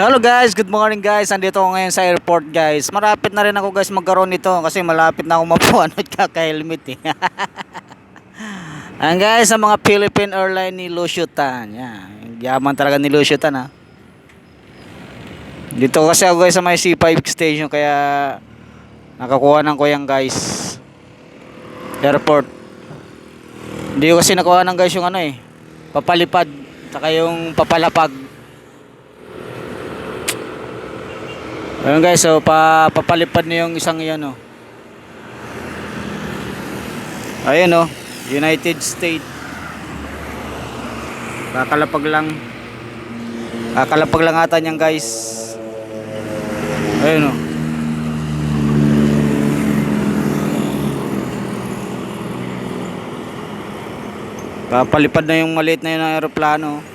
Hello guys, good morning guys. Andito ako ngayon sa airport guys. Malapit na rin ako guys magkaroon nito kasi malapit na ako mapuan at kaka-helmet eh. Ayan guys, sa mga Philippine Airline ni Lucio Tan. Yan, yaman talaga ni Lucio Tan ha. Dito kasi ako guys sa may C5 station kaya nakakuha ng ko yan guys. Airport. Hindi ko kasi nakuha ng guys yung ano eh. Papalipad, saka yung papalapag. Ayun guys, so papalipad na yung isang iyan oh. Ayun oh, United States. Kakalapag lang. Kakalapag lang ata niyan guys. Ayun oh. Papalipad na yung maliit na yun ng aeroplano.